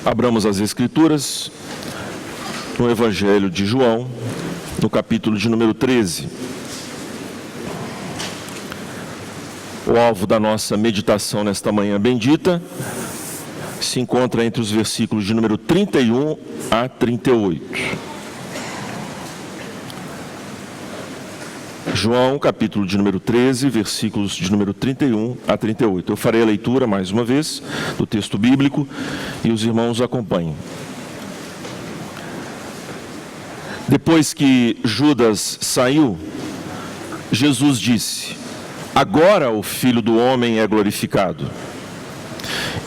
Abramos as Escrituras no Evangelho de João, no capítulo de número 13. O alvo da nossa meditação nesta manhã bendita se encontra entre os versículos de número 31 a 38. João, capítulo de número 13, versículos de número 31 a 38. Eu farei a leitura, mais uma vez, do texto bíblico e os irmãos acompanhem. Depois que Judas saiu, Jesus disse: agora o Filho do Homem é glorificado,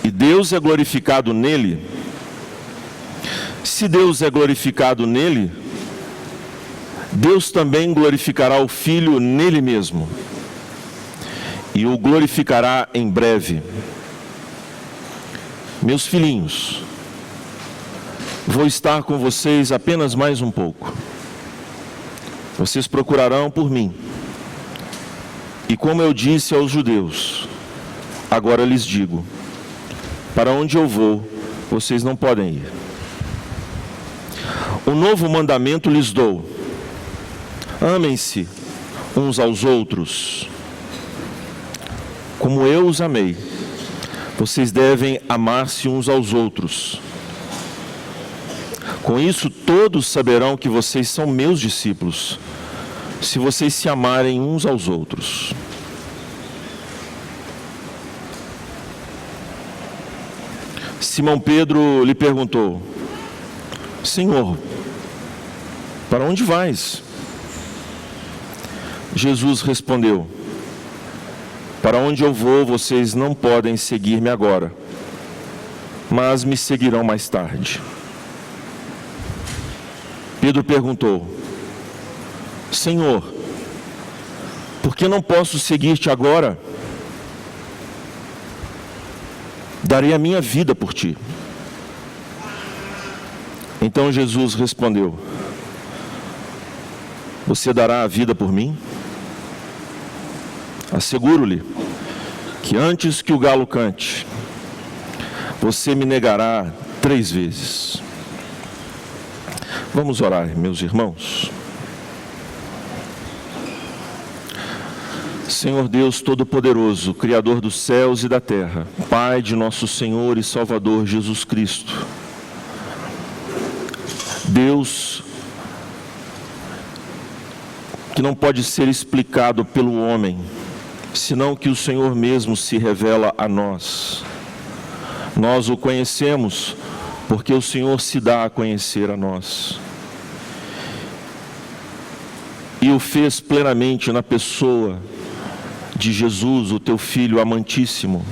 e Deus é glorificado nele. Se Deus é glorificado nele, Deus também glorificará o Filho nele mesmo, e o glorificará em breve. Meus filhinhos, vou estar com vocês apenas mais um pouco. Vocês procurarão por mim. E como eu disse aos judeus, agora lhes digo: para onde eu vou, vocês não podem ir. Um novo mandamento lhes dou: amem-se uns aos outros. Como eu os amei, vocês devem amar-se uns aos outros. Com isso, todos saberão que vocês são meus discípulos, se vocês se amarem uns aos outros. Simão Pedro lhe perguntou: Senhor, para onde vais? Jesus respondeu: para onde eu vou, vocês não podem seguir-me agora, mas me seguirão mais tarde. Pedro perguntou: Senhor, por que não posso seguir-te agora? Darei a minha vida por ti. Então Jesus respondeu: você dará a vida por mim? Asseguro-lhe que antes que o galo cante, você me negará 3 vezes. Vamos orar, meus irmãos. Senhor Deus Todo-Poderoso, Criador dos céus e da terra, Pai de nosso Senhor e Salvador Jesus Cristo, Deus que não pode ser explicado pelo homem, senão que o Senhor mesmo se revela a nós. Nós o conhecemos porque o Senhor se dá a conhecer a nós. E o fez plenamente na pessoa de Jesus, o teu Filho amantíssimo.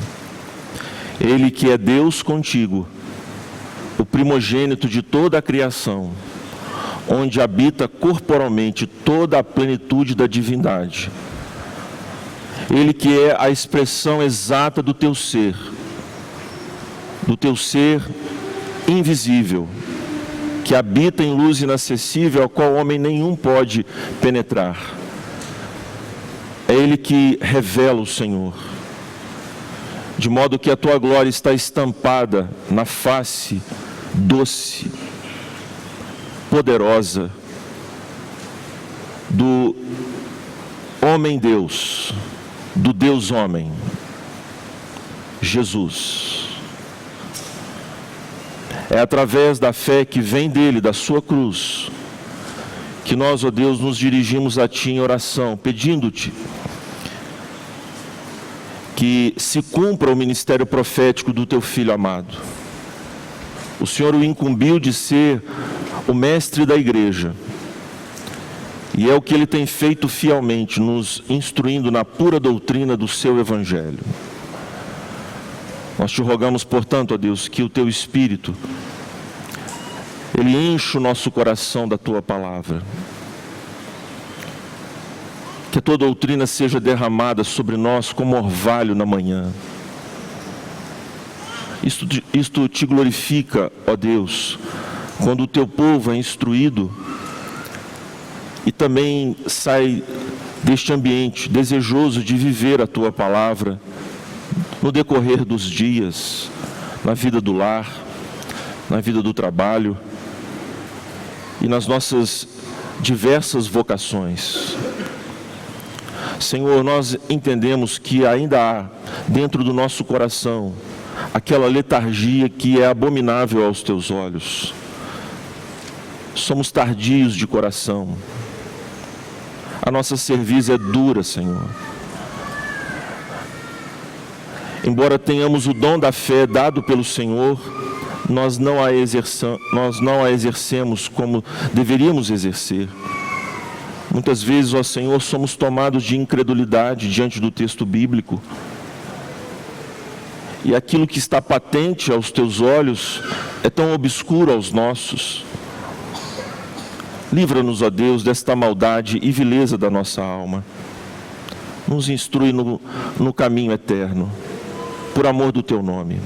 Ele que é Deus contigo, o primogênito de toda a criação, onde habita corporalmente toda a plenitude da divindade. Ele que é a expressão exata do teu ser invisível, que habita em luz inacessível, ao qual homem nenhum pode penetrar. É Ele que revela o Senhor, de modo que a tua glória está estampada na face doce, poderosa do homem-Deus, do Deus-homem, Jesus. É através da fé que vem dele, da sua cruz, que nós, ó Deus, nos dirigimos a ti em oração, pedindo-te que se cumpra o ministério profético do teu Filho amado. O Senhor o incumbiu de ser o mestre da igreja, e é o que ele tem feito fielmente, nos instruindo na pura doutrina do seu Evangelho. Nós te rogamos, portanto, ó Deus, que o teu Espírito, ele enche o nosso coração da tua palavra. Que a tua doutrina seja derramada sobre nós como orvalho na manhã. Isto te glorifica, ó Deus, quando o teu povo é instruído e também sai deste ambiente desejoso de viver a tua palavra no decorrer dos dias, na vida do lar, na vida do trabalho e nas nossas diversas vocações. Senhor, nós entendemos que ainda há dentro do nosso coração aquela letargia que é abominável aos teus olhos. Somos tardios de coração. A nossa cerviz é dura, Senhor. Embora tenhamos o dom da fé dado pelo Senhor, nós não a exercemos como deveríamos exercer. Muitas vezes, ó Senhor, somos tomados de incredulidade diante do texto bíblico. E aquilo que está patente aos teus olhos é tão obscuro aos nossos. Livra-nos, ó Deus, desta maldade e vileza da nossa alma. Nos instrui no caminho eterno, por amor do teu nome.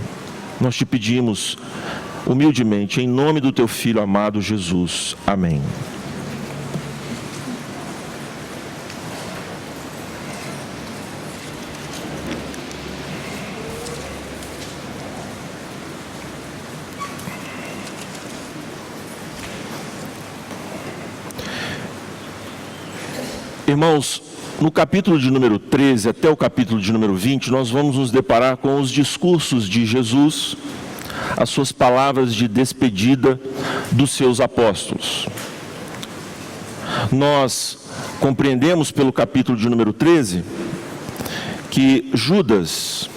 Nós te pedimos humildemente, em nome do teu Filho amado Jesus. Amém. Irmãos, no capítulo de número 13 até o capítulo de número 20, nós vamos nos deparar com os discursos de Jesus, as suas palavras de despedida dos seus apóstolos. Nós compreendemos pelo capítulo de número 13 que Judas,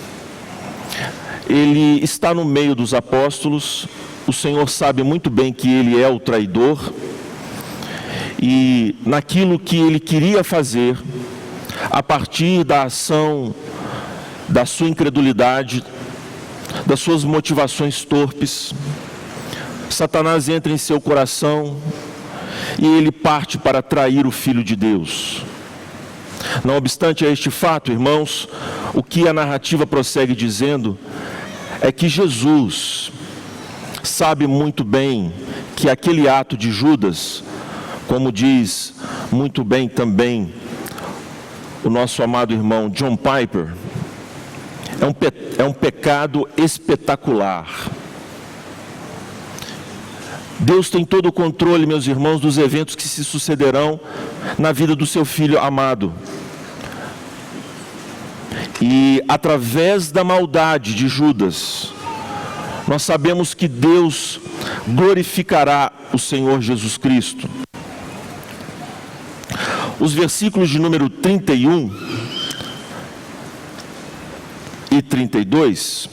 ele está no meio dos apóstolos, o Senhor sabe muito bem que ele é o traidor, e naquilo que ele queria fazer, a partir da ação, da sua incredulidade, das suas motivações torpes, Satanás entra em seu coração e ele parte para trair o Filho de Deus. Não obstante a este fato, irmãos, o que a narrativa prossegue dizendo é que Jesus sabe muito bem que aquele ato de Judas, como diz muito bem também o nosso amado irmão John Piper, é um pecado espetacular. Deus tem todo o controle, meus irmãos, dos eventos que se sucederão na vida do seu Filho amado. E através da maldade de Judas, nós sabemos que Deus glorificará o Senhor Jesus Cristo. Os versículos de número 31 e 32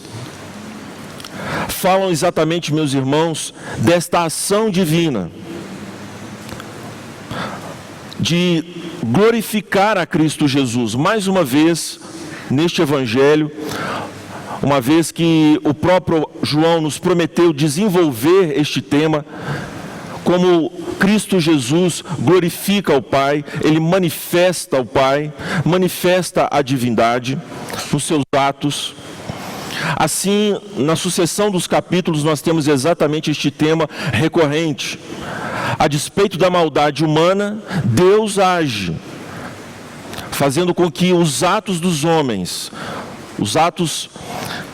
falam exatamente, meus irmãos, desta ação divina de glorificar a Cristo Jesus. Mais uma vez, neste Evangelho, uma vez que o próprio João nos prometeu desenvolver este tema, como Cristo Jesus glorifica o Pai, ele manifesta o Pai, manifesta a divindade nos seus atos. Assim, na sucessão dos capítulos, nós temos exatamente este tema recorrente. A despeito da maldade humana, Deus age, fazendo com que os atos dos homens, os atos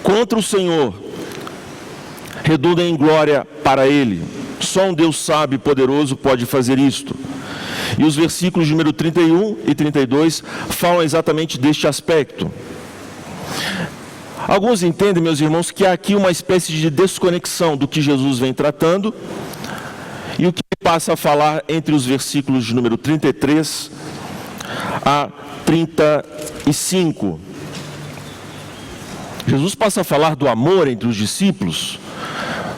contra o Senhor, redundem em glória para Ele. Só um Deus sábio e poderoso pode fazer isto. E os versículos de número 31 e 32 falam exatamente deste aspecto. Alguns entendem, meus irmãos, que há aqui uma espécie de desconexão do que Jesus vem tratando e o que passa a falar entre os versículos de número 33 a 35. Jesus passa a falar do amor entre os discípulos,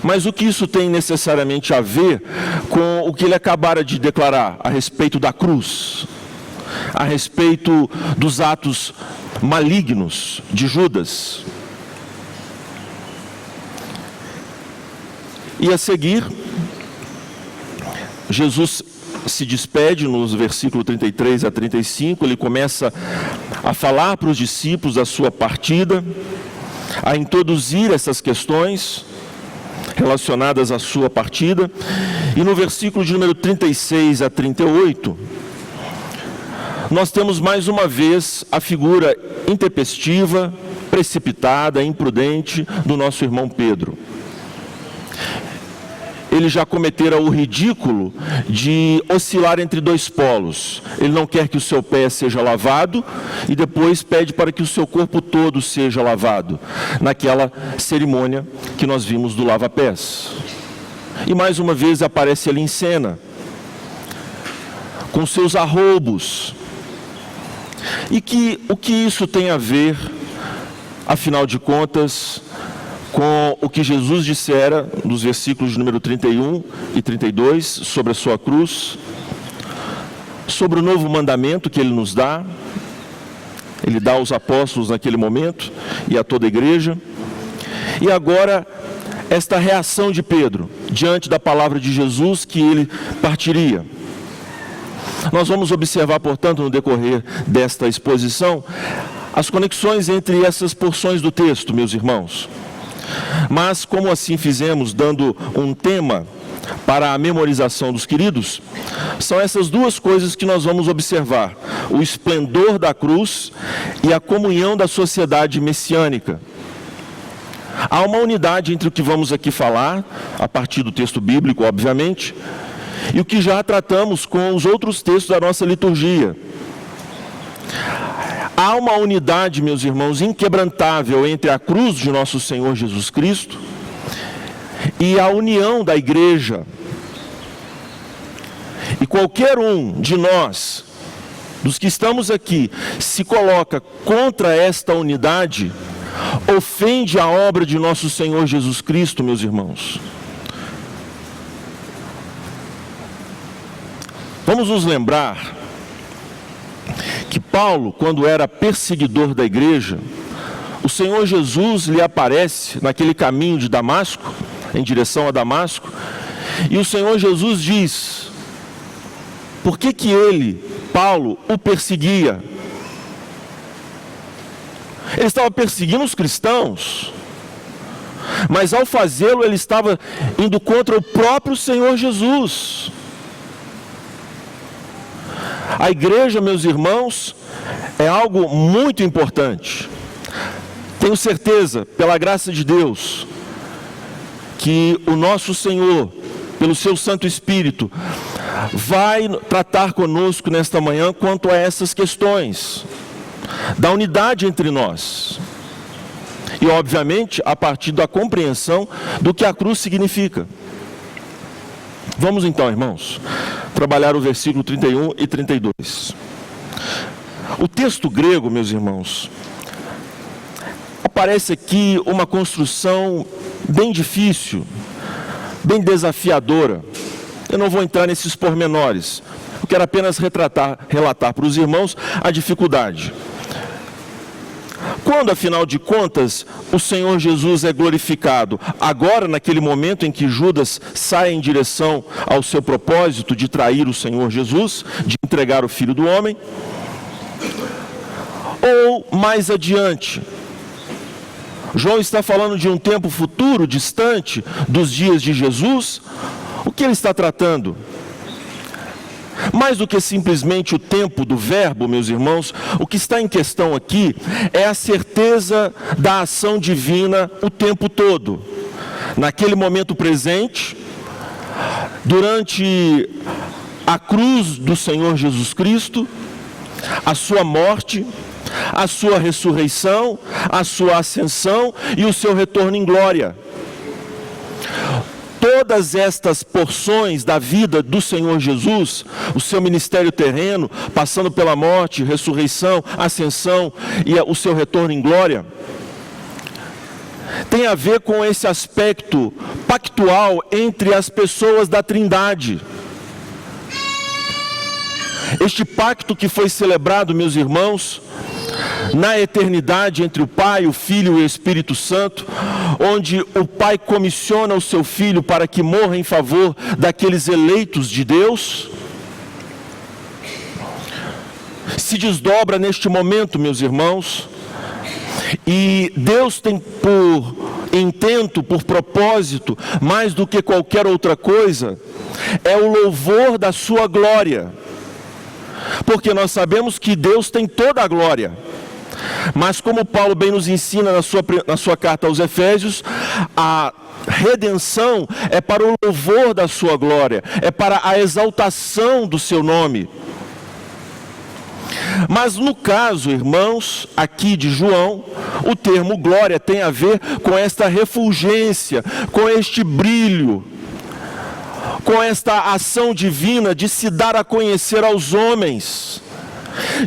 mas o que isso tem necessariamente a ver com o que ele acabara de declarar a respeito da cruz, a respeito dos atos malignos de Judas? E a seguir, Jesus se despede nos versículos 33 a 35, ele começa a falar para os discípulos da sua partida, a introduzir essas questões relacionadas à sua partida, e no versículo de número 36 a 38, nós temos mais uma vez a figura intempestiva, precipitada, imprudente do nosso irmão Pedro. ele já cometera o ridículo de oscilar entre dois polos. Ele não quer que o seu pé seja lavado e depois pede para que o seu corpo todo seja lavado, naquela cerimônia que nós vimos do lava-pés. E mais uma vez aparece ali em cena, com seus arroubos. E o que isso tem a ver, afinal de contas, com o que Jesus dissera nos versículos de número 31 e 32, sobre a sua cruz, sobre o novo mandamento que ele nos dá, ele dá aos apóstolos naquele momento e a toda a igreja, e agora esta reação de Pedro diante da palavra de Jesus que ele partiria. Nós vamos observar, portanto, no decorrer desta exposição, as conexões entre essas porções do texto, meus irmãos. Mas, como assim fizemos, dando um tema para a memorização dos queridos, são essas duas coisas que nós vamos observar: o esplendor da cruz e a comunhão da sociedade messiânica. Há uma unidade entre o que vamos aqui falar, a partir do texto bíblico, obviamente, e o que já tratamos com os outros textos da nossa liturgia. Há uma unidade, meus irmãos, inquebrantável entre a cruz de nosso Senhor Jesus Cristo e a união da igreja. E qualquer um de nós, dos que estamos aqui, se coloca contra esta unidade, ofende a obra de nosso Senhor Jesus Cristo, meus irmãos. Vamos nos lembrar que Paulo, quando era perseguidor da igreja, o Senhor Jesus lhe aparece naquele caminho de Damasco, em direção a Damasco, e o Senhor Jesus diz: por que ele, Paulo, o perseguia? Ele estava perseguindo os cristãos, mas ao fazê-lo ele estava indo contra o próprio Senhor Jesus. A igreja, meus irmãos, é algo muito importante. Tenho certeza, pela graça de Deus, que o nosso Senhor, pelo seu Santo Espírito, vai tratar conosco nesta manhã quanto a essas questões da unidade entre nós. E, obviamente, a partir da compreensão do que a cruz significa. Vamos então, irmãos, trabalhar o versículo 31 e 32. O texto grego, meus irmãos, aparece aqui uma construção bem difícil, bem desafiadora. Eu não vou entrar nesses pormenores, eu quero apenas relatar para os irmãos a dificuldade. Quando, afinal de contas, o Senhor Jesus é glorificado? Agora, naquele momento em que Judas sai em direção ao seu propósito de trair o Senhor Jesus, de entregar o Filho do Homem? Ou mais adiante? João está falando de um tempo futuro, distante dos dias de Jesus? O que ele está tratando? Mais do que simplesmente o tempo do verbo, meus irmãos, o que está em questão aqui é a certeza da ação divina o tempo todo. Naquele momento presente, durante a cruz do Senhor Jesus Cristo, a sua morte, a sua ressurreição, a sua ascensão e o seu retorno em glória. Todas estas porções da vida do Senhor Jesus, o seu ministério terreno, passando pela morte, ressurreição, ascensão e o seu retorno em glória, tem a ver com esse aspecto pactual entre as pessoas da Trindade. Este pacto que foi celebrado, meus irmãos, na eternidade entre o Pai, o Filho e o Espírito Santo, onde o Pai comissiona o seu Filho para que morra em favor daqueles eleitos de Deus, se desdobra neste momento, meus irmãos, e Deus tem por intento, por propósito, mais do que qualquer outra coisa, é o louvor da sua glória, porque nós sabemos que Deus tem toda a glória. Mas como Paulo bem nos ensina na sua carta aos Efésios, a redenção é para o louvor da sua glória, é para a exaltação do seu nome. Mas no caso, irmãos, aqui de João, o termo glória tem a ver com esta refulgência, com este brilho, com esta ação divina de se dar a conhecer aos homens,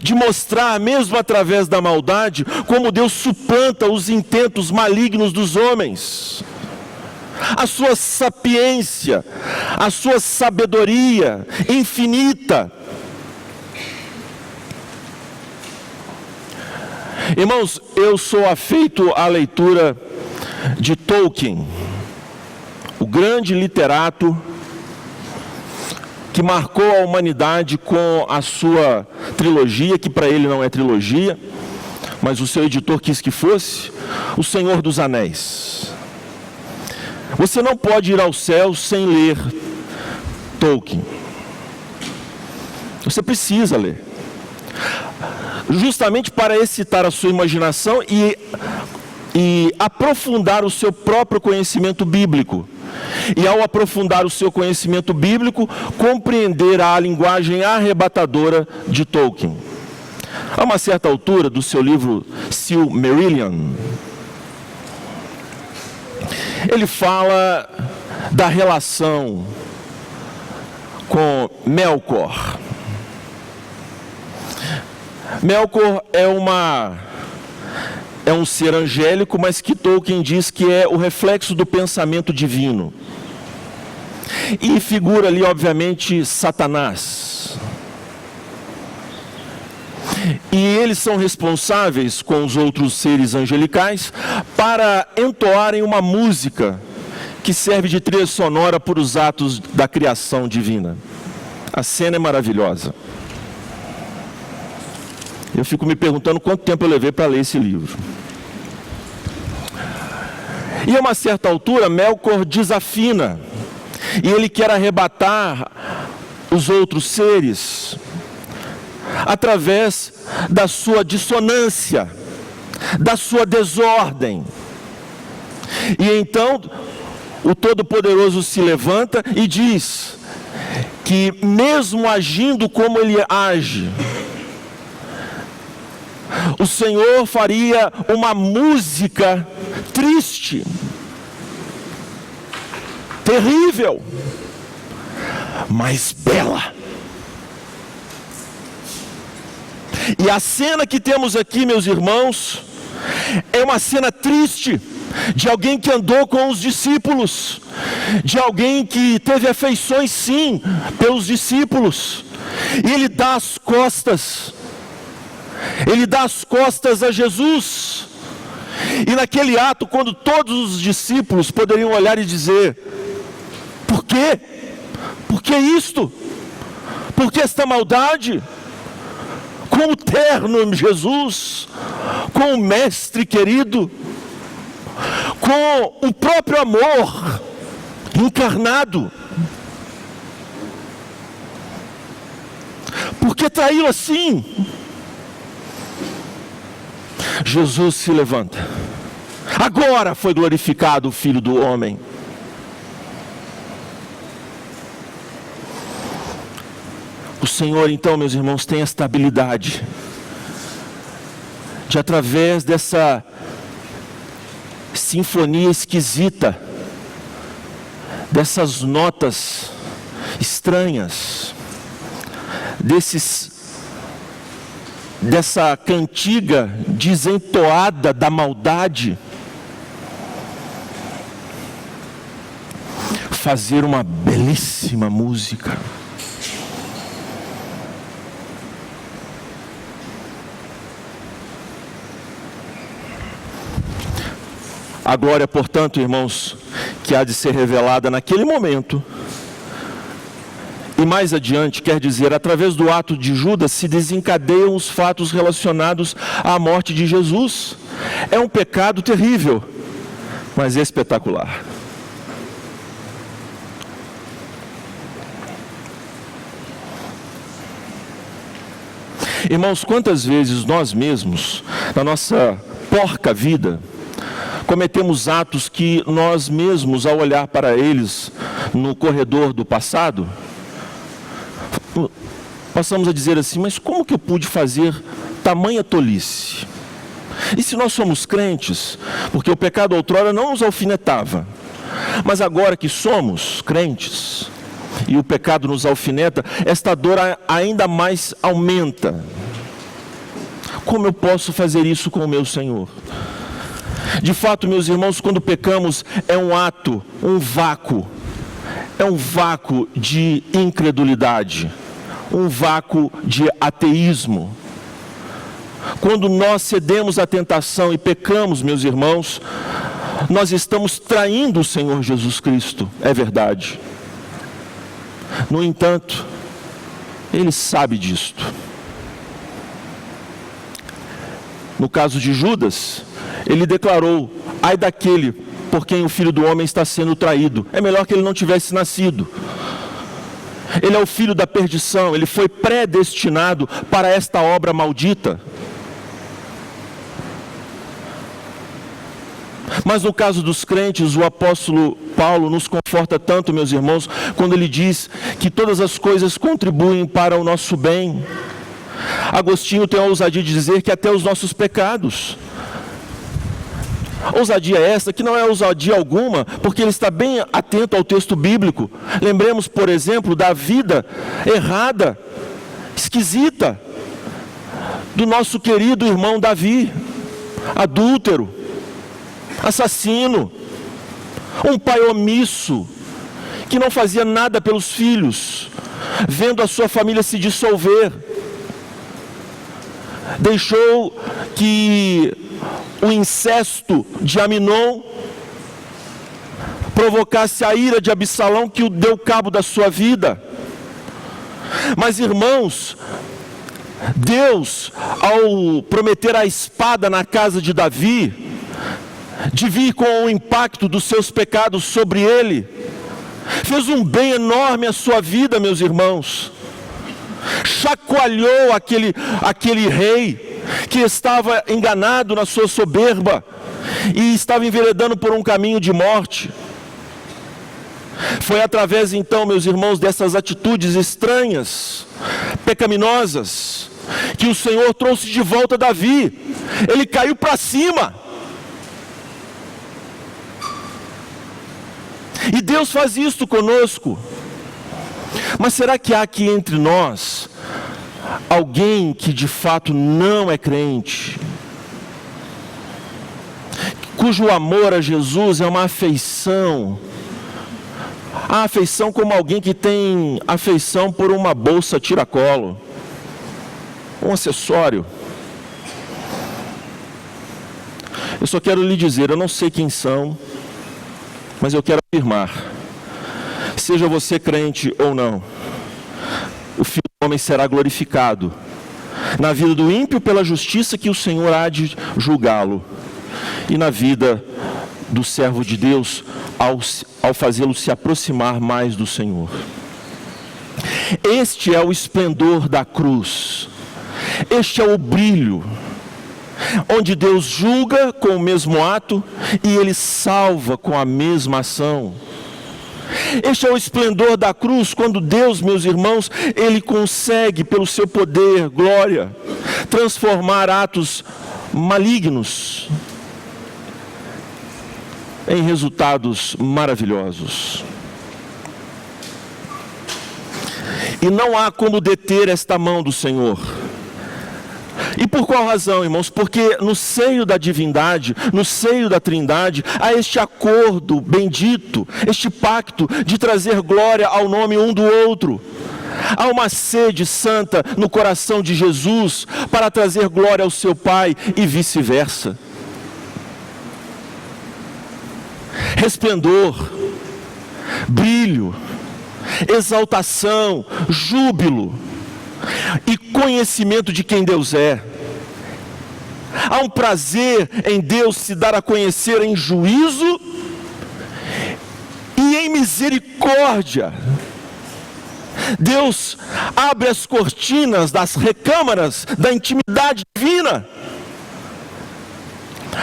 de mostrar, mesmo através da maldade, como Deus suplanta os intentos malignos dos homens. A sua sapiência, a sua sabedoria infinita. Irmãos, eu sou afeito à leitura de Tolkien, o grande literato que marcou a humanidade com a sua trilogia, que para ele não é trilogia, mas o seu editor quis que fosse, O Senhor dos Anéis. Você não pode ir ao céu sem ler Tolkien. Você precisa ler. Justamente para excitar a sua imaginação e aprofundar o seu próprio conhecimento bíblico. E ao aprofundar o seu conhecimento bíblico, compreender a linguagem arrebatadora de Tolkien. A uma certa altura do seu livro Silmarillion, ele fala da relação com Melkor. Melkor é um ser angélico, mas que Tolkien diz que é o reflexo do pensamento divino. E figura ali, obviamente, Satanás. E eles são responsáveis, com os outros seres angelicais, para entoarem uma música que serve de trilha sonora para os atos da criação divina. A cena é maravilhosa. Eu fico me perguntando quanto tempo eu levei para ler esse livro. E a uma certa altura, Melkor desafina. E ele quer arrebatar os outros seres através da sua dissonância, da sua desordem. E então, o Todo-Poderoso se levanta e diz que mesmo agindo como ele age, o Senhor faria uma música triste, terrível, mas bela. E a cena que temos aqui, meus irmãos, é uma cena triste, de alguém que andou com os discípulos, de alguém que teve afeições, sim, pelos discípulos, e ele dá as costas. Ele dá as costas a Jesus. E naquele ato, quando todos os discípulos poderiam olhar e dizer: por quê? Por que isto? Por que esta maldade? Com o terno Jesus, com o mestre querido, com o próprio amor encarnado. Por que traí-lo assim? Jesus se levanta. Agora foi glorificado o Filho do Homem. O Senhor, então, meus irmãos, tem esta habilidade de, através dessa sinfonia esquisita, dessas notas estranhas, dessa cantiga desentoada da maldade, fazer uma belíssima música. A glória, portanto, irmãos, que há de ser revelada naquele momento, e mais adiante, quer dizer, através do ato de Judas se desencadeiam os fatos relacionados à morte de Jesus. É um pecado terrível, mas espetacular. Irmãos, quantas vezes nós mesmos, na nossa porca vida, cometemos atos que nós mesmos, ao olhar para eles no corredor do passado, passamos a dizer assim: mas como que eu pude fazer tamanha tolice? E se nós somos crentes, porque o pecado outrora não nos alfinetava, mas agora que somos crentes e o pecado nos alfineta, esta dor ainda mais aumenta. Como eu posso fazer isso com o meu Senhor? De fato, meus irmãos, quando pecamos é um ato, um vácuo de incredulidade, um vácuo de ateísmo. Quando nós cedemos à tentação e pecamos, meus irmãos, nós estamos traindo o Senhor Jesus Cristo, é verdade. No entanto, Ele sabe disto. No caso de Judas, ele declarou: ai daquele por quem o Filho do Homem está sendo traído. É melhor que ele não tivesse nascido. Ele é o filho da perdição, ele foi predestinado para esta obra maldita. Mas no caso dos crentes, o apóstolo Paulo nos conforta tanto, meus irmãos, quando ele diz que todas as coisas contribuem para o nosso bem. Agostinho tem a ousadia de dizer que até os nossos pecados. Ousadia essa que não é ousadia alguma, porque ele está bem atento ao texto bíblico. Lembremos, por exemplo, da vida errada, esquisita, do nosso querido irmão Davi, adúltero, assassino, um pai omisso, que não fazia nada pelos filhos, vendo a sua família se dissolver. Deixou que o incesto de Aminon provocasse a ira de Absalão, que o deu cabo da sua vida. Mas, irmãos, Deus, ao prometer a espada na casa de Davi, de vir com o impacto dos seus pecados sobre ele, fez um bem enorme à sua vida, meus irmãos. Chacoalhou aquele rei que estava enganado na sua soberba e estava enveredando por um caminho de morte. Foi através então, meus irmãos, dessas atitudes estranhas, pecaminosas, que o Senhor trouxe de volta Davi. Ele caiu para cima. E Deus faz isto conosco. Mas será que há aqui entre nós alguém que de fato não é crente, cujo amor a Jesus é uma afeição, a afeição como alguém que tem afeição por uma bolsa tiracolo, um acessório? Eu só quero lhe dizer, eu não sei quem são, mas eu quero afirmar: seja você crente ou não, o Filho do Homem será glorificado na vida do ímpio pela justiça que o Senhor há de julgá-lo, e na vida do servo de Deus ao fazê-lo se aproximar mais do Senhor. Este é o esplendor da cruz, este é o brilho, onde Deus julga com o mesmo ato e Ele salva com a mesma ação. Este é o esplendor da cruz, quando Deus, meus irmãos, Ele consegue, pelo seu poder, glória, transformar atos malignos em resultados maravilhosos. E não há como deter esta mão do Senhor. E por qual razão, irmãos? Porque no seio da divindade, no seio da Trindade, há este acordo bendito, este pacto de trazer glória ao nome um do outro. Há uma sede santa no coração de Jesus para trazer glória ao seu Pai e vice-versa. Resplendor, brilho, exaltação, júbilo e conhecimento de quem Deus é. Há um prazer em Deus se dar a conhecer em juízo e em misericórdia. Deus abre as cortinas das recâmaras da intimidade divina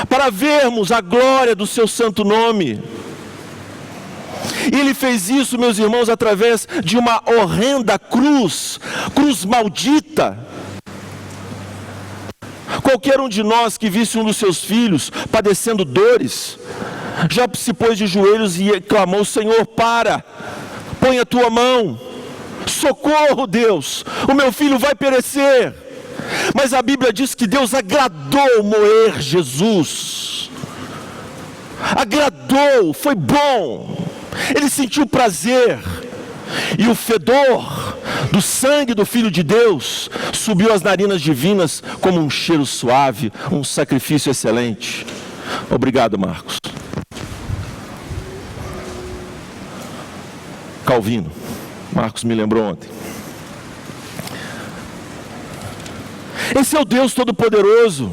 para vermos a glória do seu santo nome. E ele fez isso, meus irmãos, através de uma horrenda cruz maldita. Qualquer um de nós que visse um dos seus filhos padecendo dores, já se pôs de joelhos e clamou: Senhor, põe a tua mão, socorro, Deus, o meu filho vai perecer. Mas a Bíblia diz que Deus agradou moer Jesus, agradou, foi bom, ele sentiu prazer, e o fedor do sangue do Filho de Deus subiu às narinas divinas como um cheiro suave, um sacrifício excelente. Obrigado, Marcos. Calvino, Marcos me lembrou ontem. Esse é o Deus Todo-Poderoso,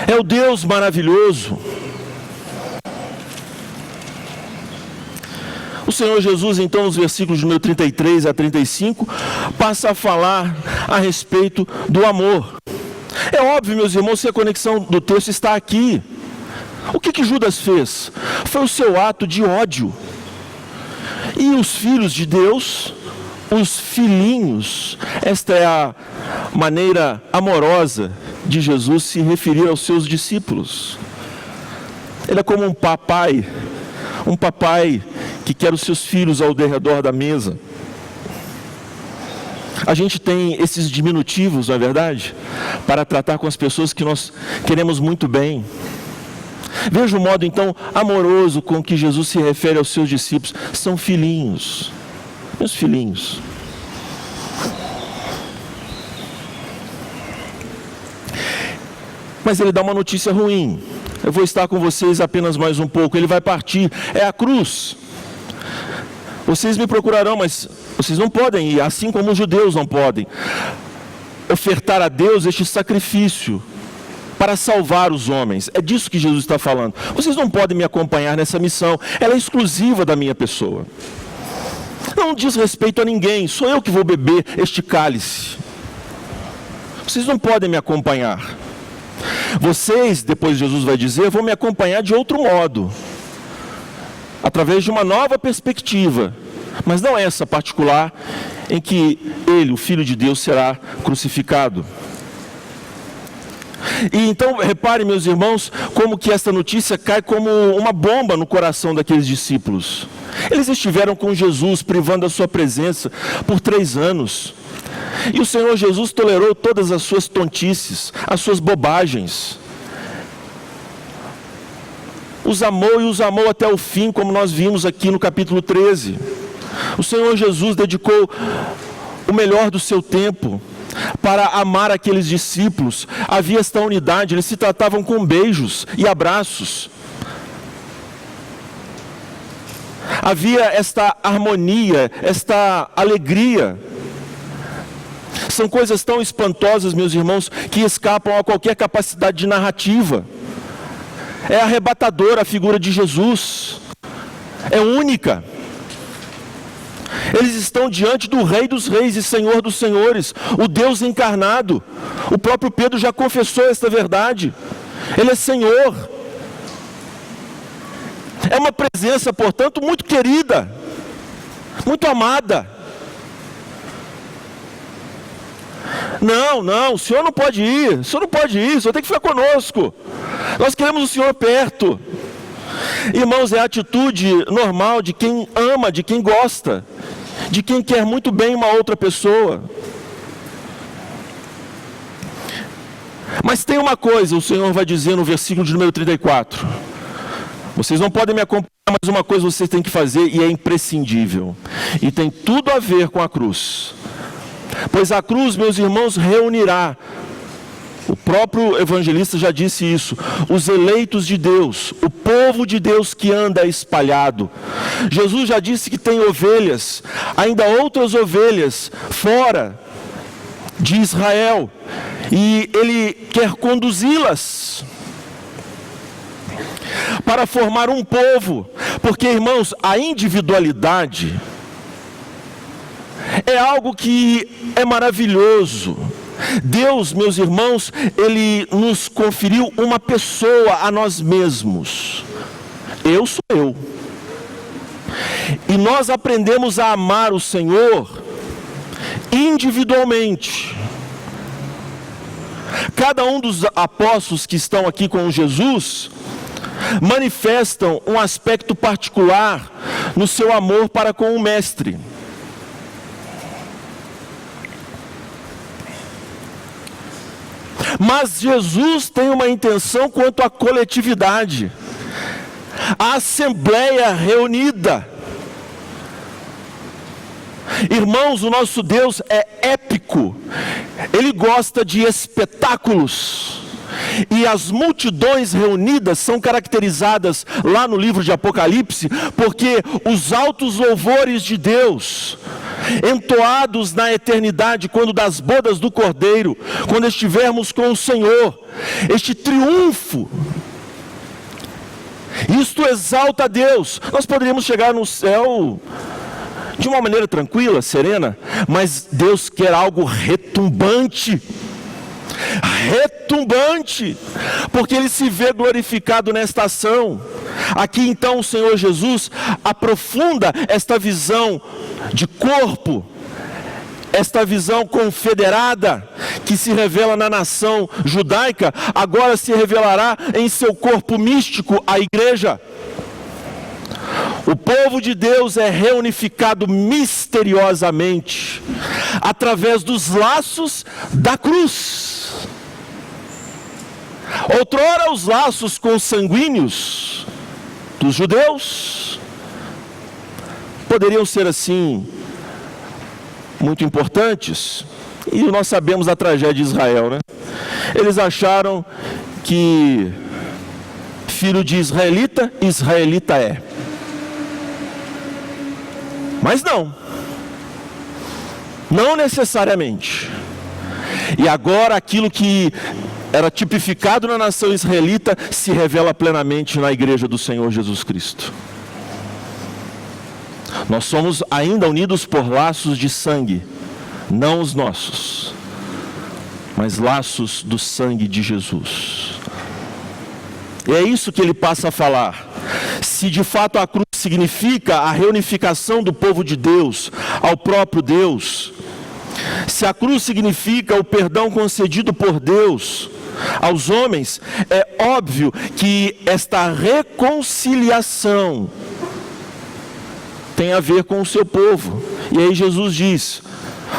é o Deus maravilhoso. O Senhor Jesus, então, nos versículos de número 33 a 35, passa a falar a respeito do amor. É óbvio, meus irmãos, que a conexão do texto está aqui. O que Judas fez? Foi o seu ato de ódio. E os filhos de Deus, os filhinhos, esta é a maneira amorosa de Jesus se referir aos seus discípulos. Ele é como um papai que quer os seus filhos ao redor da mesa. A gente tem esses diminutivos, não é verdade? Para tratar com as pessoas que nós queremos muito bem. Veja o modo então amoroso com que Jesus se refere aos seus discípulos. São filhinhos, meus filhinhos. Mas ele dá uma notícia ruim. Eu vou estar com vocês apenas mais um pouco. Ele vai partir, é a cruz. Vocês me procurarão, mas vocês não podem ir, assim como os judeus não podem ofertar a Deus este sacrifício para salvar os homens. É disso que Jesus está falando. Vocês não podem me acompanhar nessa missão, ela é exclusiva da minha pessoa. Não diz respeito a ninguém, sou eu que vou beber este cálice. Vocês não podem me acompanhar. Vocês, depois Jesus vai dizer, vão me acompanhar de outro modo, através de uma nova perspectiva, mas não essa particular em que ele, o Filho de Deus, será crucificado. E então, reparem, meus irmãos, como que esta notícia cai como uma bomba no coração daqueles discípulos. Eles estiveram com Jesus, privando a sua presença por 3 anos. E o Senhor Jesus tolerou todas as suas tontices, as suas bobagens. Os amou e os amou até o fim, como nós vimos aqui no capítulo 13. O Senhor Jesus dedicou o melhor do seu tempo para amar aqueles discípulos. Havia esta unidade, eles se tratavam com beijos e abraços. Havia esta harmonia, esta alegria. São coisas tão espantosas, meus irmãos, que escapam a qualquer capacidade de narrativa. É arrebatadora a figura de Jesus. É única. Eles estão diante do Rei dos Reis e Senhor dos Senhores, o Deus encarnado. O próprio Pedro já confessou esta verdade. Ele é Senhor. É uma presença, portanto, muito querida, muito amada. Não, o senhor não pode ir, o senhor tem que ficar conosco. Nós queremos o Senhor perto. Irmãos, é a atitude normal de quem ama, de quem gosta, de quem quer muito bem uma outra pessoa. Mas tem uma coisa, o Senhor vai dizer no versículo de número 34. Vocês não podem me acompanhar, mas uma coisa vocês têm que fazer e é imprescindível. E tem tudo a ver com a cruz. Pois a cruz, meus irmãos, reunirá. O próprio evangelista já disse isso. Os eleitos de Deus, o povo de Deus que anda espalhado. Jesus já disse que tem ovelhas, ainda outras ovelhas fora de Israel. E Ele quer conduzi-las para formar um povo. Porque, irmãos, a individualidade é algo que é maravilhoso. Deus, meus irmãos, Ele nos conferiu uma pessoa a nós mesmos. Eu sou eu. E nós aprendemos a amar o Senhor individualmente. Cada um dos apóstolos que estão aqui com Jesus manifestam um aspecto particular no seu amor para com o Mestre. Mas Jesus tem uma intenção quanto à coletividade, a assembleia reunida. Irmãos, o nosso Deus é épico, Ele gosta de espetáculos, e as multidões reunidas são caracterizadas lá no livro de Apocalipse, porque os altos louvores de Deus, entoados na eternidade, quando das bodas do Cordeiro, quando estivermos com o Senhor, este triunfo, isto exalta a Deus. Nós poderíamos chegar no céu de uma maneira tranquila, serena, mas Deus quer algo retumbante, porque Ele se vê glorificado nesta ação. Aqui então o Senhor Jesus aprofunda esta visão de corpo, esta visão confederada, que se revela na nação judaica, agora se revelará em seu corpo místico, a igreja. O povo de Deus é reunificado misteriosamente, através dos laços da cruz. Outrora os laços consanguíneos dos judeus poderiam ser assim muito importantes, e nós sabemos da tragédia de Israel, né? Eles acharam que filho de israelita, israelita é. Mas não necessariamente. E agora aquilo que era tipificado na nação israelita se revela plenamente na igreja do Senhor Jesus Cristo. Nós somos ainda unidos por laços de sangue, não os nossos, mas laços do sangue de Jesus. E é isso que ele passa a falar. Se de fato a cruz significa a reunificação do povo de Deus ao próprio Deus, se a cruz significa o perdão concedido por Deus aos homens, é óbvio que esta reconciliação tem a ver com o seu povo. E aí Jesus diz: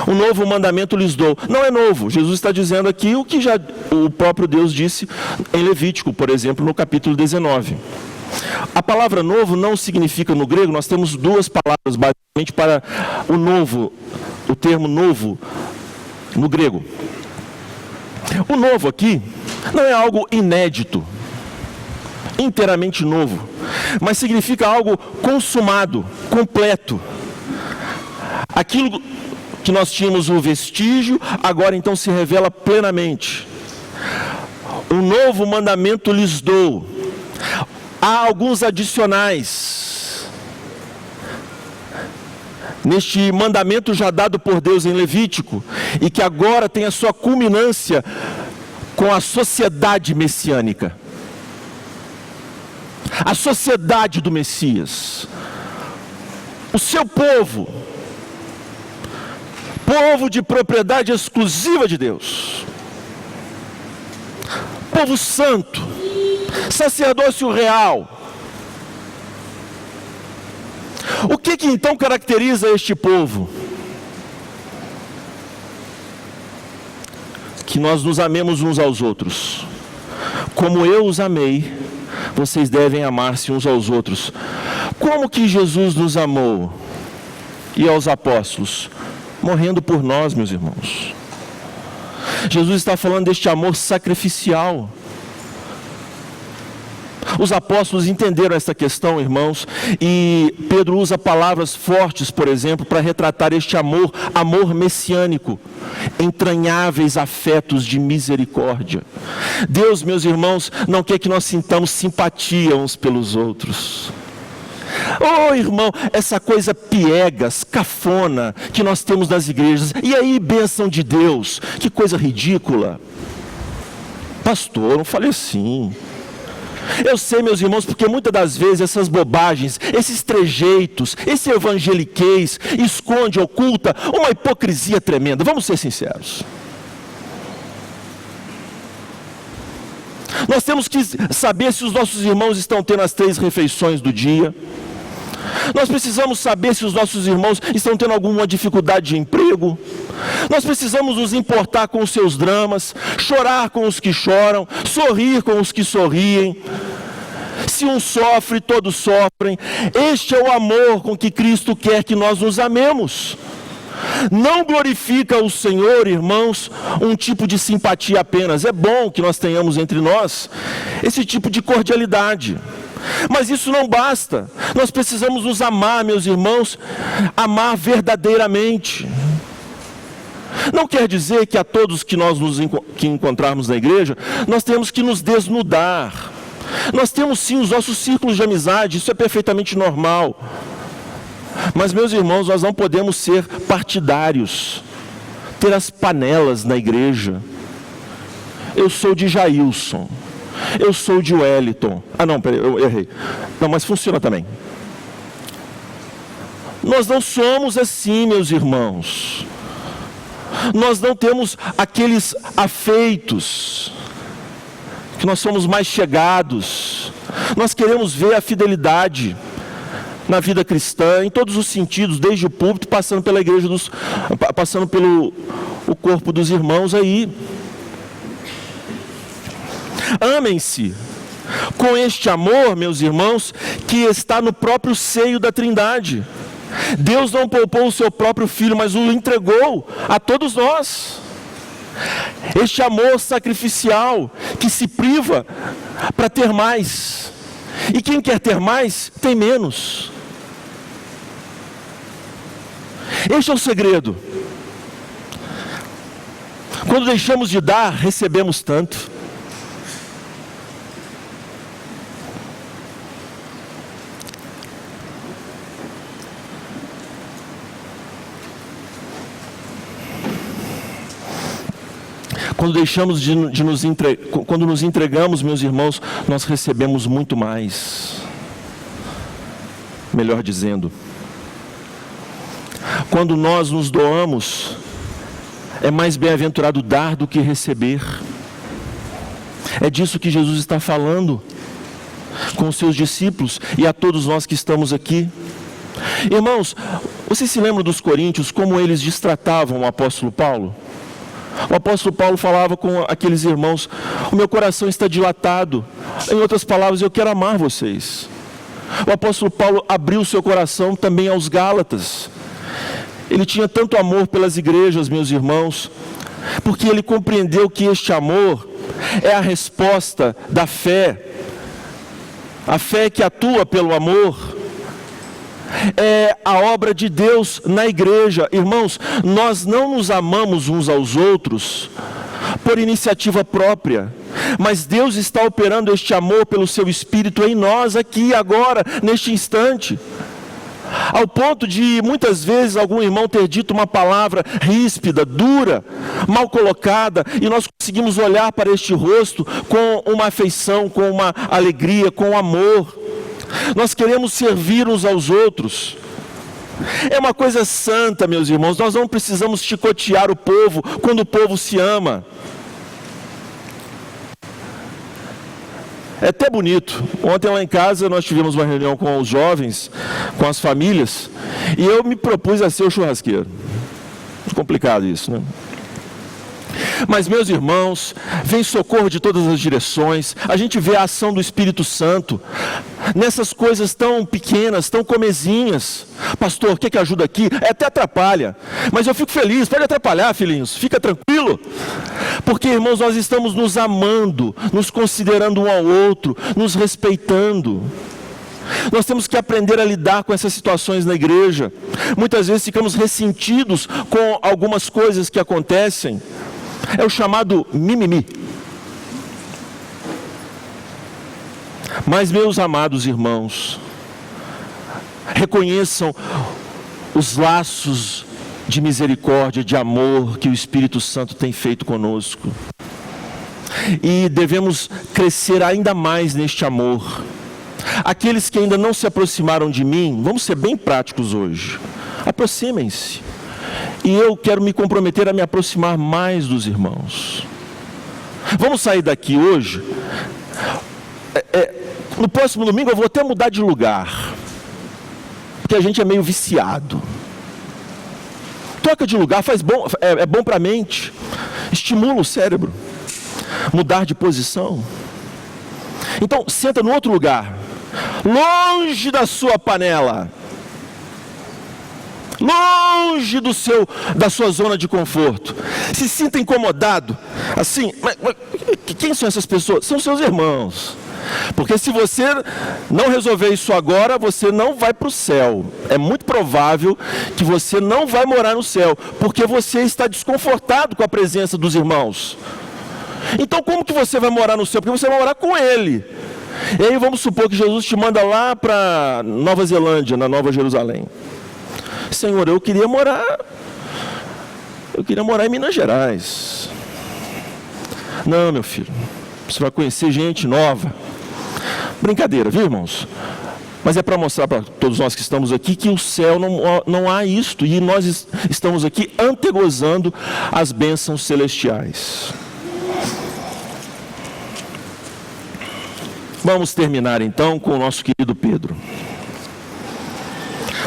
um novo mandamento lhes dou. Não é novo, Jesus está dizendo aqui o que já o próprio Deus disse em Levítico, por exemplo, no capítulo 19. A palavra novo não significa, no grego, nós temos duas palavras basicamente para o novo, o termo novo no grego. O novo aqui não é algo inédito, inteiramente novo, mas significa algo consumado, completo. Aquilo que nós tínhamos o vestígio, agora então se revela plenamente. Um novo mandamento lhes dou. Há alguns adicionais neste mandamento já dado por Deus em Levítico, e que agora tem a sua culminância com a sociedade messiânica. A sociedade do Messias, o seu povo, povo de propriedade exclusiva de Deus, povo santo, sacerdócio real. O que então caracteriza este povo? Que nós nos amemos uns aos outros. Como eu os amei, vocês devem amar-se uns aos outros. Como que Jesus nos amou? E aos apóstolos? Morrendo por nós, meus irmãos. Jesus está falando deste amor sacrificial. Os apóstolos entenderam essa questão, irmãos, e Pedro usa palavras fortes, por exemplo, para retratar este amor messiânico, entranháveis afetos de misericórdia. Deus, meus irmãos, não quer que nós sintamos simpatia uns pelos outros. Oh, irmão, essa coisa piegas, cafona, que nós temos nas igrejas. E aí, bênção de Deus, que coisa ridícula. Pastor, eu não falei assim. Eu sei, meus irmãos, porque muitas das vezes essas bobagens, esses trejeitos, esse evangeliquez, esconde, oculta uma hipocrisia tremenda. Vamos ser sinceros. Nós temos que saber se os nossos irmãos estão tendo as 3 refeições do dia. Nós precisamos saber se os nossos irmãos estão tendo alguma dificuldade de emprego. Nós precisamos nos importar com os seus dramas, chorar com os que choram, sorrir com os que sorriem. Se um sofre, todos sofrem. Este é o amor com que Cristo quer que nós nos amemos. Não glorifica o Senhor, irmãos, um tipo de simpatia apenas. É bom que nós tenhamos entre nós esse tipo de cordialidade. Mas isso não basta. Nós precisamos nos amar, meus irmãos, amar verdadeiramente. Não quer dizer que a todos que nós que encontrarmos na igreja, nós temos que nos desnudar. Nós temos sim os nossos círculos de amizade, isso é perfeitamente normal. Mas, meus irmãos, nós não podemos ser partidários, ter as panelas na igreja. Eu sou de Jailson, eu sou de Wellington. Ah não, peraí, eu errei. Não, mas funciona também. Nós não somos assim, meus irmãos. Nós não temos aqueles afeitos, que nós somos mais chegados. Nós queremos ver a fidelidade na vida cristã, em todos os sentidos, desde o púlpito, passando pela igreja, passando pelo o corpo dos irmãos aí. Amem-se com este amor, meus irmãos, que está no próprio seio da Trindade. Deus não poupou o seu próprio Filho, mas o entregou a todos nós. Este amor sacrificial que se priva para ter mais. E quem quer ter mais, tem menos. Este é o segredo. Quando deixamos de dar, recebemos tanto. Quando nos entregamos, meus irmãos, nós recebemos muito mais. Melhor dizendo, quando nós nos doamos, é mais bem-aventurado dar do que receber. É disso que Jesus está falando com os seus discípulos e a todos nós que estamos aqui. Irmãos, vocês se lembram dos coríntios, como eles destratavam o apóstolo Paulo? O apóstolo Paulo falava com aqueles irmãos: o meu coração está dilatado. Em outras palavras, eu quero amar vocês. O apóstolo Paulo abriu o seu coração também aos Gálatas. Ele tinha tanto amor pelas igrejas, meus irmãos, porque ele compreendeu que este amor é a resposta da fé. A fé que atua pelo amor é a obra de Deus na igreja. Irmãos, nós não nos amamos uns aos outros por iniciativa própria, mas Deus está operando este amor pelo seu Espírito em nós, aqui, agora, neste instante. Ao ponto de, muitas vezes, algum irmão ter dito uma palavra ríspida, dura, mal colocada, e nós conseguimos olhar para este rosto com uma afeição, com uma alegria, com amor. Nós queremos servir uns aos outros. É uma coisa santa, meus irmãos. Nós não precisamos chicotear o povo quando o povo se ama. É até bonito. Ontem lá em casa nós tivemos uma reunião com os jovens, com as famílias, e eu me propus a ser o churrasqueiro. Complicado isso, né? Mas, meus irmãos, vem socorro de todas as direções. A gente vê a ação do Espírito Santo nessas coisas tão pequenas, tão comezinhas. Pastor, o que ajuda aqui? Até atrapalha, mas eu fico feliz. Pode atrapalhar, filhinhos, fica tranquilo. Porque, irmãos, nós estamos nos amando, nos considerando um ao outro, nos respeitando. Nós temos que aprender a lidar com essas situações na igreja. Muitas vezes ficamos ressentidos com algumas coisas que acontecem. É o chamado mimimi. Mas, meus amados irmãos, reconheçam os laços de misericórdia, de amor que o Espírito Santo tem feito conosco. E devemos crescer ainda mais neste amor. Aqueles que ainda não se aproximaram de mim, vamos ser bem práticos hoje, aproximem-se. E eu quero me comprometer a me aproximar mais dos irmãos. Vamos sair daqui hoje. No próximo domingo eu vou até mudar de lugar, porque a gente é meio viciado. Troca de lugar, faz bom, é bom para a mente, estimula o cérebro, mudar de posição. Então, senta no outro lugar, longe da sua panela, longe da sua zona de conforto. Se sinta incomodado, assim, quem são essas pessoas? São seus irmãos. Porque se você não resolver isso agora, você não vai para o céu. É muito provável que você não vai morar no céu, porque você está desconfortado com a presença dos irmãos. Então como que você vai morar no céu? Porque você vai morar com ele. E aí vamos supor que Jesus te manda lá para Nova Zelândia, na Nova Jerusalém. Senhor, eu queria morar em Minas Gerais. Não, meu filho, você vai conhecer gente nova. Brincadeira, viu, irmãos? Mas é para mostrar para todos nós que estamos aqui que o céu não há isto, e nós estamos aqui antegozando as bênçãos celestiais. Vamos terminar então com o nosso querido Pedro.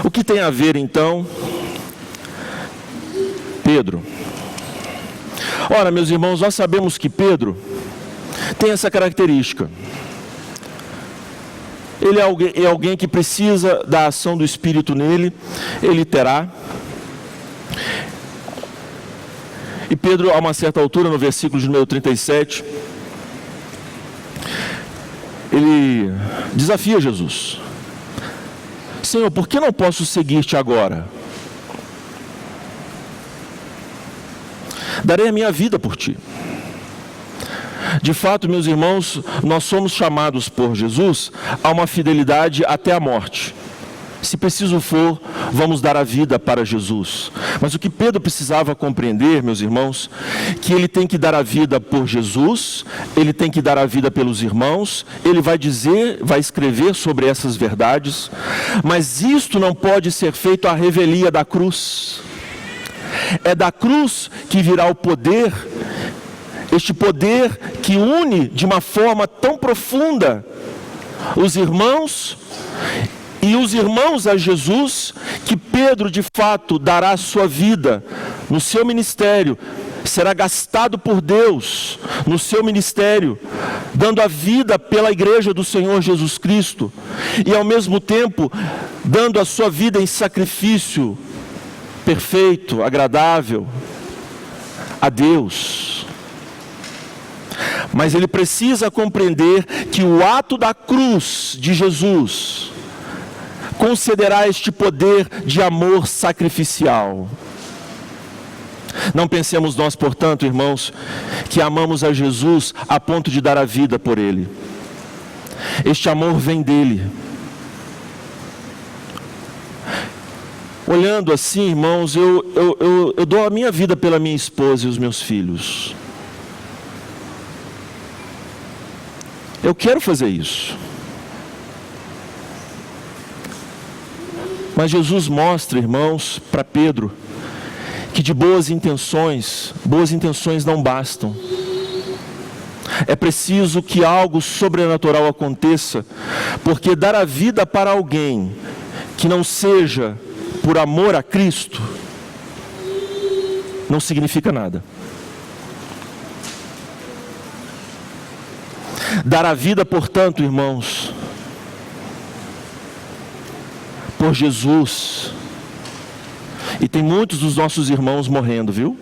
O que tem a ver então, Pedro? Ora, meus irmãos, nós sabemos que Pedro tem essa característica. Ele é alguém que precisa da ação do Espírito nele, ele terá. E Pedro, a uma certa altura, no versículo de número 37, ele desafia Jesus. Senhor, por que não posso seguir-te agora? Darei a minha vida por ti. De fato, meus irmãos, nós somos chamados por Jesus a uma fidelidade até a morte. Se preciso for, vamos dar a vida para Jesus. Mas o que Pedro precisava compreender, meus irmãos, que ele tem que dar a vida por Jesus, ele tem que dar a vida pelos irmãos, ele vai escrever sobre essas verdades, mas isto não pode ser feito à revelia da cruz. É da cruz que virá o poder, este poder que une de uma forma tão profunda os irmãos e os irmãos a Jesus, que Pedro de fato dará a sua vida no seu ministério, será gastado por Deus no seu ministério, dando a vida pela igreja do Senhor Jesus Cristo, e ao mesmo tempo dando a sua vida em sacrifício perfeito, agradável a Deus. Mas ele precisa compreender que o ato da cruz de Jesus concederá este poder de amor sacrificial. Não pensemos nós, portanto, irmãos, que amamos a Jesus a ponto de dar a vida por Ele. Este amor vem dEle. Olhando assim, irmãos, eu dou a minha vida pela minha esposa e os meus filhos. Eu quero fazer isso. Mas Jesus mostra, irmãos, para Pedro, que de boas intenções não bastam. É preciso que algo sobrenatural aconteça, porque dar a vida para alguém que não seja por amor a Cristo, não significa nada. Dar a vida, portanto, irmãos, por Jesus. E tem muitos dos nossos irmãos morrendo, viu?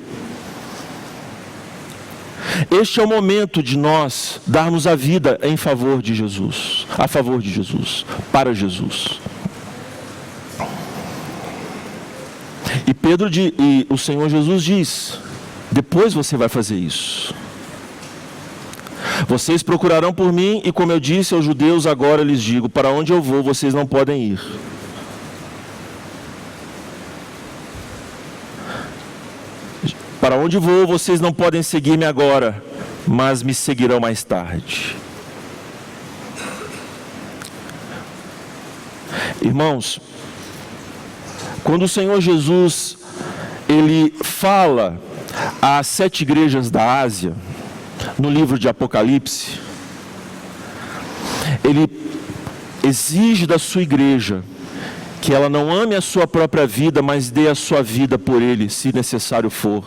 Este é o momento de nós darmos a vida em favor de Jesus, a favor de Jesus, para Jesus. E o Senhor Jesus diz: depois você vai fazer isso. Vocês procurarão por mim, e como eu disse aos judeus, agora lhes digo: para onde eu vou, vocês não podem ir. Para onde vou, vocês não podem seguir-me agora, mas me seguirão mais tarde. Irmãos, quando o Senhor Jesus, Ele fala às 7 igrejas da Ásia, no livro de Apocalipse, Ele exige da sua igreja que ela não ame a sua própria vida, mas dê a sua vida por Ele, se necessário for.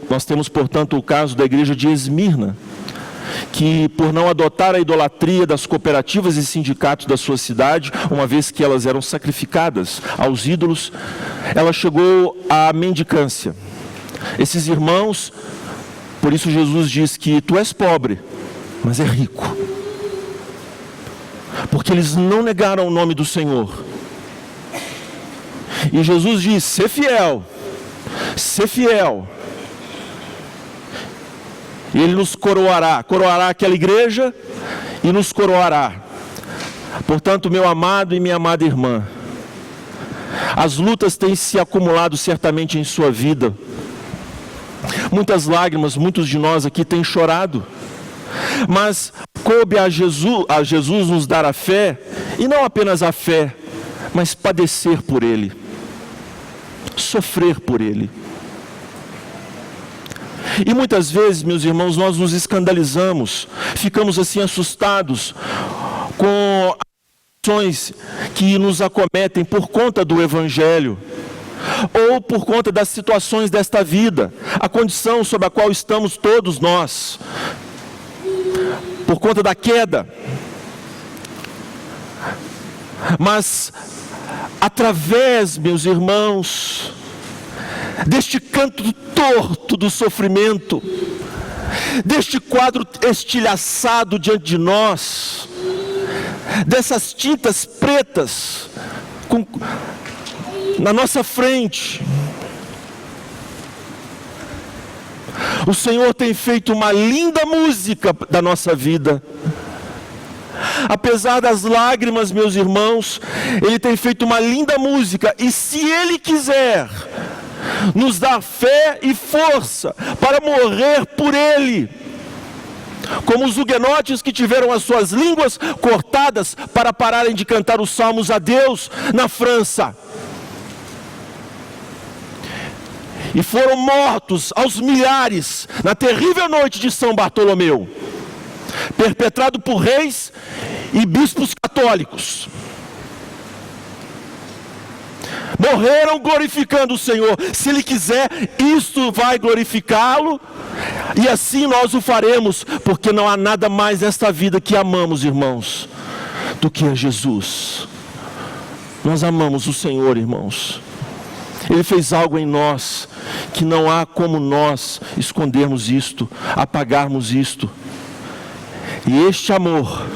Nós temos, portanto, o caso da igreja de Esmirna, que por não adotar a idolatria das cooperativas e sindicatos da sua cidade, uma vez que elas eram sacrificadas aos ídolos, ela chegou à mendicância. Esses irmãos, por isso Jesus diz que tu és pobre, mas é rico. Porque eles não negaram o nome do Senhor. E Jesus diz, ser fiel, ser fiel. E Ele nos coroará aquela igreja e nos coroará. Portanto, meu amado e minha amada irmã, as lutas têm se acumulado certamente em sua vida. Muitas lágrimas, muitos de nós aqui têm chorado. Mas coube a Jesus nos dar a fé, e não apenas a fé, mas padecer por Ele, sofrer por Ele. E muitas vezes, meus irmãos, nós nos escandalizamos, ficamos assim assustados com as ações que nos acometem por conta do Evangelho, ou por conta das situações desta vida, a condição sob a qual estamos todos nós, por conta da queda. Mas, através, meus irmãos, deste canto torto do sofrimento, deste quadro estilhaçado diante de nós, dessas tintas pretas na nossa frente, o Senhor tem feito uma linda música da nossa vida. Apesar das lágrimas, meus irmãos, Ele tem feito uma linda música, e se Ele quiser nos dar fé e força para morrer por Ele, como os huguenotes que tiveram as suas línguas cortadas para pararem de cantar os salmos a Deus na França, e foram mortos aos milhares na terrível noite de São Bartolomeu, perpetrado por reis e bispos católicos. Morreram glorificando o Senhor. Se Ele quiser, isto vai glorificá-lo, e assim nós o faremos, porque não há nada mais nesta vida que amamos, irmãos, do que a Jesus. Nós amamos o Senhor, irmãos. Ele fez algo em nós que não há como nós escondermos isto, apagarmos isto. E este amor,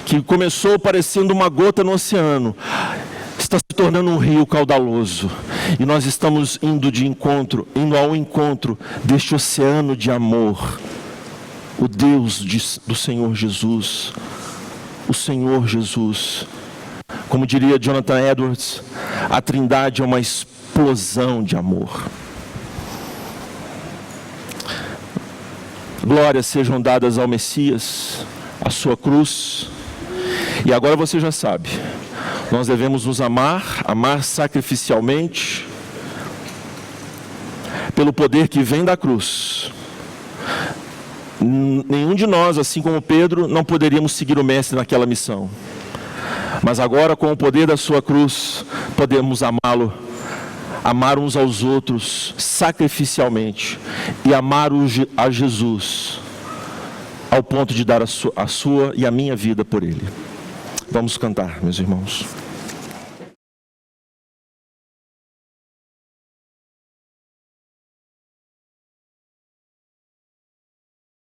que começou parecendo uma gota no oceano, está se tornando um rio caudaloso. E nós estamos indo ao encontro deste oceano de amor. O Deus do Senhor Jesus. O Senhor Jesus. Como diria Jonathan Edwards, a Trindade é uma explosão de amor. Glórias sejam dadas ao Messias, à sua cruz. E agora você já sabe, nós devemos nos amar sacrificialmente, pelo poder que vem da cruz. Nenhum de nós, assim como Pedro, não poderíamos seguir o Mestre naquela missão. Mas agora, com o poder da sua cruz, podemos amá-lo, amar uns aos outros sacrificialmente, e amar a Jesus ao ponto de dar a sua e a minha vida por Ele. Vamos cantar, meus irmãos.